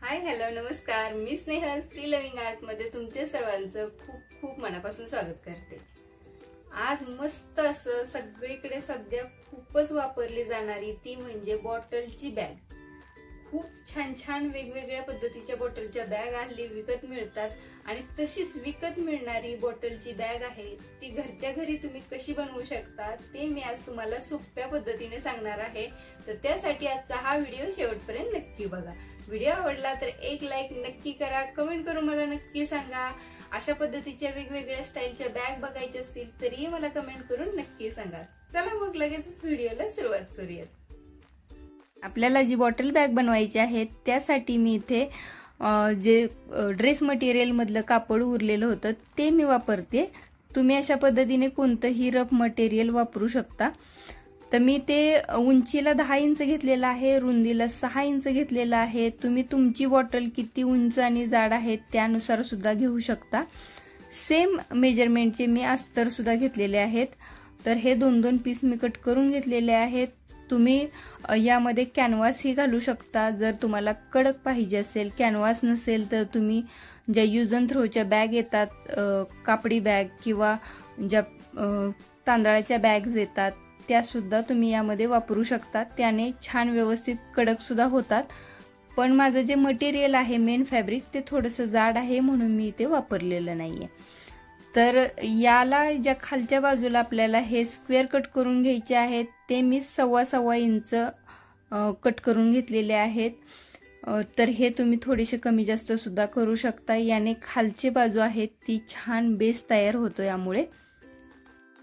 Hi hello नमस्कार, मी Snehal free loving art मध्ये तुमचे सर्वांचं खूप खूप मनापासून स्वागत करते। आज मस्त असं सगळीकडे सध्या खूपच वापरली जाणारी ती म्हणजे बॉटलची बॅग। खूप छान छान वेगवेगळ्या पद्धतीच्या बॉटलच्या बॅग हल्ली विकत मिळतात आणि तशीच विकत मिळणारी बॉटलची बॅग आहे ती घरच्या घरी तुम्ही कशी बनवू शकता ते मी आज तुम्हाला सोप्या पद्धतीने सांगणार आहे। तर त्यासाठी आजचा हा व्हिडिओ शेवटपर्यंत नक्की बघा। व्हिडिओ आवडला तर एक लाईक नक्की करा, कमेंट करून मला नक्की सांगा। अशा पद्धतीच्या वेगवेगळ्या स्टाईलच्या बॅग बघायच्या असतील तरी मला कमेंट करून नक्की सांगा। चला मग लगेचच व्हिडिओला सुरुवात करूया। आपल्याला जी बॉटल बॅग बनवायची आहे त्यासाठी मी इथे जे ड्रेस मटेरियल मधलं कापड उरलेलं होतं ते मी वापरते। तुम्ही अशा पद्धतीने कोणतंही रफ मटेरियल वापरू शकता। तर मी ते उंचीला 10 इंच घेतलेलं आहे, रुंदीला 6 इंच घेतलेलं आहे। तुम्ही तुमची बॉटल किती उंच आणि जाड आहे त्यानुसार सुद्धा घेऊ शकता। सेम मेजरमेंटचे मी अस्तर सुद्धा घेतलेले आहेत। तर हे 2-2 पीस मी कट करून घेतलेले आहेत। तुम्ही यामध्ये कॅनव्हास ही घालू शकता जर तुम्हाला कडक पाहिजे असेल। कॅनव्हास नसेल तर तुम्ही ज्या यूज अँड थ्रोच्या बॅग येतात, कापडी बॅग किंवा ज्या तांदळाच्या बॅग्स येतात त्या सुद्धा तुम्ही यामध्ये वापरू शकता। त्याने छान व्यवस्थित कडक सुद्धा होतात। पण माझं जे मटेरियल आहे मेन फॅब्रिक ते थोडंसं जाड आहे म्हणून मी इथे वापरलेलं नाहीये। तर याला ज्या खालच्या बाजूला आपल्याला हे स्क्वेअर कट करून घ्यायचे आहेत ते मी 1.25 इंच कट करून घेतलेले आहेत। तर हे तुम्ही थोडेसे कमी जास्त सुद्धा करू शकता। याने खालची बाजू आहे ती छान बेस तयार होतो। यामुळे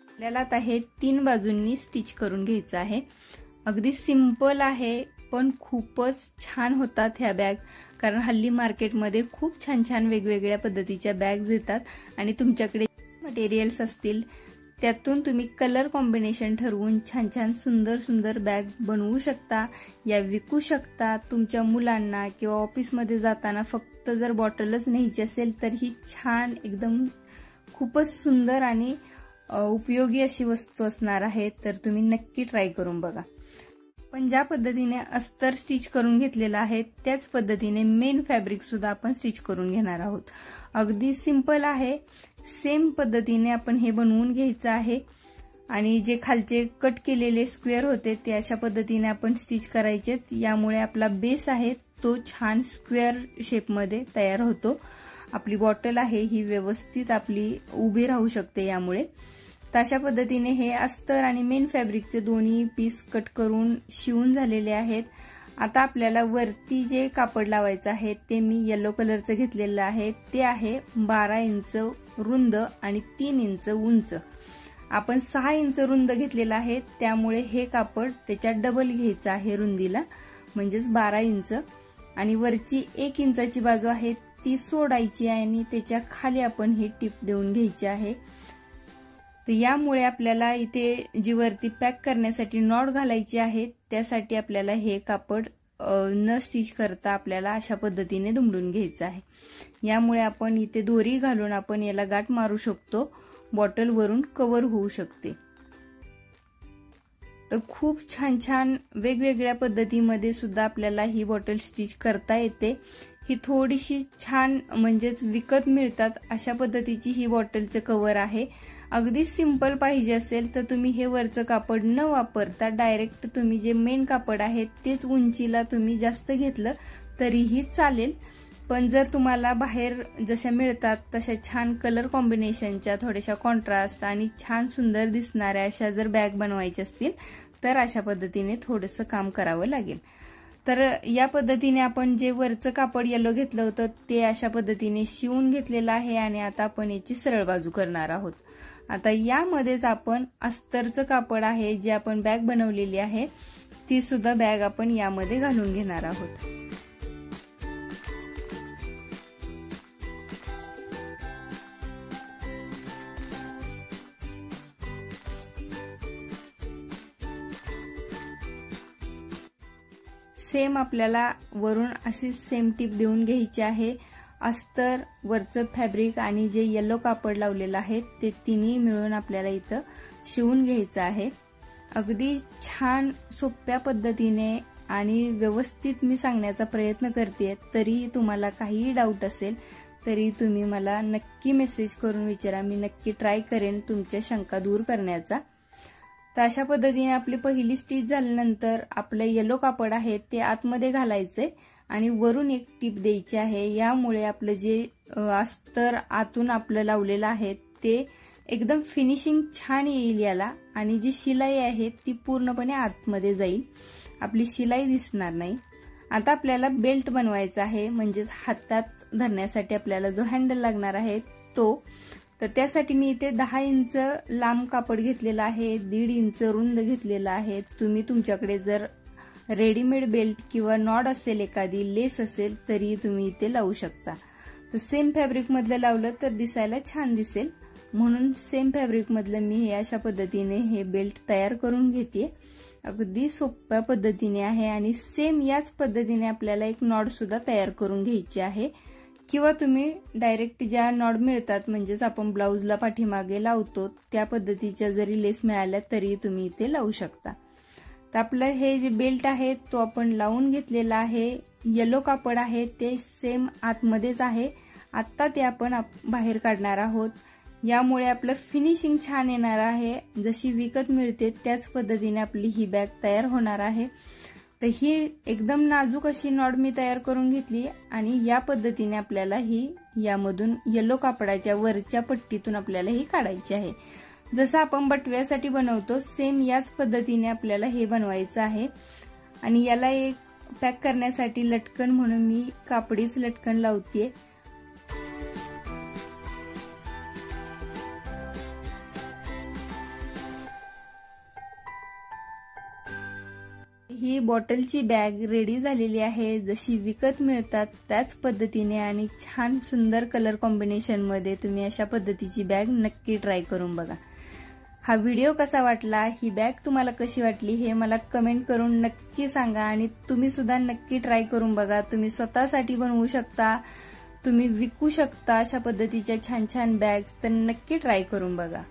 आपल्याला आता हे 3 बाजूंनी स्टिच करून घ्यायचं आहे। अगदी सिंपल आहे पण खूपच छान होतात ह्या बॅग, कारण हल्ली मार्केटमध्ये खूप छान छान वेगवेगळ्या पद्धतीच्या बॅग्स येतात आणि तुमच्याकडे मटेरियल्स असतील त्यातून तुम्ही कलर कॉम्बिनेशन ठरवून छान छान सुंदर सुंदर बॅग बनवू शकता, या विकू शकता। तुमच्या मुलांना किंवा ऑफिसमध्ये जाताना फक्त जर बॉटलच न्यायची असेल तर ही छान एकदम खूपच सुंदर आणि उपयोगी अशी वस्तू असणार आहे। तर तुम्ही नक्की ट्राय करून बघा। पण ज्या पद्धतीने अस्तर स्टिच करून घेतलेला आहे त्याच पद्धतीने मेन फॅब्रिक सुद्धा आपण स्टिच करून घेणार आहोत। अगदी सिंपल आहे, सेम पद्धतीने आपण हे बनवून घ्यायचं आहे आणि जे खालचे कट केलेले स्क्वेअर होते ते अशा पद्धतीने आपण स्टिच करायचे। यामुळे आपला बेस आहे तो छान स्क्वेअर शेपमध्ये तयार होतो। आपली बॉटल आहे ही व्यवस्थित आपली उभी राहू शकते यामुळे। अशा पद्धतीने हे अस्तर आणि मेन फॅब्रिकचे दोन्ही पीस कट करून शिवून झालेले आहेत। आता आपल्याला वरती जे कापड लावायचं आहे ते मी येलो कलरचं घेतलेलं आहे। ते आहे 12 इंच रुंद आणि 3 इंच उंच। आपण 6 इंच रुंद घेतलेलं आहे त्यामुळे हे कापड त्याच्या डबल घ्यायचं आहे रुंदीला, म्हणजेच 12 इंच। आणि वरची 1 इंचाची बाजू आहे ती सोडायची आणि त्याच्या खाली आपण ही टिप देऊन घ्यायची आहे। तर यामुळे आपल्याला इथे जी वरती पॅक करण्यासाठी नॉट घालायची आहे त्यासाठी आपल्याला हे कापड न स्टिच करता आपल्याला अशा पद्धतीने दुमडून घ्यायचं आहे। यामुळे आपण इथे दोरी घालून आपण याला गाठ मारू शकतो, बॉटल वरून कव्हर होऊ शकते। तर खूप छान छान वेगवेगळ्या पद्धतीमध्ये सुद्धा आपल्याला ही बॉटल स्टिच करता येते। ही थोडीशी छान म्हणजेच विकत मिळतात अशा पद्धतीची ही बॉटलचं कव्हर आहे। अगदी सिंपल पाहिजे असेल तर तुम्ही हे वरचं कापड न वापरता डायरेक्ट तुम्ही जे मेन कापड आहे तेच उंचीला तुम्ही जास्त घेतलं तरीही चालेल। पण जर तुम्हाला बाहेर जशा मिळतात तशा छान कलर कॉम्बिनेशनच्या थोड्याशा कॉन्ट्रास्ट आणि छान सुंदर दिसणाऱ्या अशा जर बॅग बनवायच्या असतील तर अशा पद्धतीने थोडंसं काम करावं लागेल। तर या पद्धतीने आपण जे वरचं कापड येलो घेतलं होतं ते अशा पद्धतीने शिवून घेतलेलं आहे आणि आता आपण याची सरळ बाजू करणार आहोत। आता यामध्येच आपण अस्तरचं कापड आहे जे आपण बॅग बनवलेली आहे ती सुद्धा बॅग आपण यामध्ये घालून घेणार आहोत। सेम आपल्याला वरून अशी सेम टिप देऊन घ्यायची आहे। अस्तर, वरचं फॅब्रिक आणि जे येलो कापड लावलेलं आहे ते तिन्ही मिळून आपल्याला इथं शिवून घ्यायचं आहे। अगदी छान सोप्या पद्धतीने आणि व्यवस्थित मी सांगण्याचा प्रयत्न करते. तरीही तुम्हाला काहीही डाऊट असेल तरी तुम्ही मला नक्की मेसेज करून विचारा. मी नक्की ट्राय करेन तुमच्या शंका दूर करण्याचा. तर अशा पद्धतीने आपली पहिली स्टिच झाल्यानंतर आपलं येलो कापड आहे ते आतमध्ये घालायचे आणि वरून एक टीप द्यायची आहे. यामुळे आपलं जे अस्तर आतून आपलं लावलेलं आहे ते एकदम फिनिशिंग छान येईल याला, आणि जी शिलाई आहे ती पूर्णपणे आतमध्ये जाईल, आपली शिलाई दिसणार नाही. आता आपल्याला बेल्ट बनवायचा आहे, म्हणजेच हातात धरण्यासाठी आपल्याला जो हँडल लागणार आहे तो. तर त्यासाठी मी इथे 10 इंच लांब कापड घेतलेला आहे, 1.5 इंच रुंद घेतलेला आहे. तुम्ही तुमच्याकडे जर रेडीमेड बेल्ट किंवा नॉड असेल, एखादी लेस असेल तरी तुम्ही इथे लावू शकता. तर सेम फॅब्रिक मधलं लावलं तर दिसायला छान दिसेल, म्हणून सेम फॅब्रिक मधलं मी हे अशा पद्धतीने हे बेल्ट तयार करून घेते. अगदी सोप्या पद्धतीने आहे आणि सेम याच पद्धतीने आपल्याला एक नॉड सुद्धा तयार करून घ्यायची आहे. किंवा तुम्ही डायरेक्ट ज्या नॉड मिळतात, म्हणजेच आपण ब्लाउजला पाठीमागे लावतो त्या पद्धतीच्या जरी लेस मिळाल्या तरी तुम्ही इथे लावू शकता. तर आपलं हे जे बेल्ट आहे तो आपण लावून घेतलेला आहे. येलो कापड आहे ते सेम आतमध्येच आहे. आता ते आपण बाहेर काढणार आहोत. यामुळे आपलं फिनिशिंग छान येणार आहे. जशी विकत मिळते त्याच पद्धतीने आपली ही बॅग तयार होणार आहे. तर ही एकदम नाजूक अशी नॉड मी तयार करून घेतली आणि या पद्धतीने आपल्याला ही यामधून येलो कापडाच्या वरच्या पट्टीतून आपल्याला ही काढायची आहे. जसं आपण बटव्यासाठी बनवतो सेम याच पद्धतीने आपल्याला हे बनवायचं आहे. आणि याला एक पॅक करण्यासाठी लटकन म्हणून मी कापडीच लटकन लावते. ही बॉटलची बॅग रेडी झालेली आहे, जशी विकत मिळतात त्याच पद्धतीने आणि छान सुंदर कलर कॉम्बिनेशन मध्ये. तुम्ही अशा पद्धतीची बॅग नक्की ट्राय करून बघा. हा व्हिडिओ कसा वाटला, ही बॅग तुम्हाला कशी वाटली हे मला कमेंट करून नक्की सांगा. आणि तुम्ही सुद्धा नक्की ट्राय करून बघा. तुम्ही स्वतःसाठी बनवू शकता, तुम्ही विकू शकता अशा पद्धतीच्या छान छान बॅग्स. तर नक्की ट्राय करून बघा.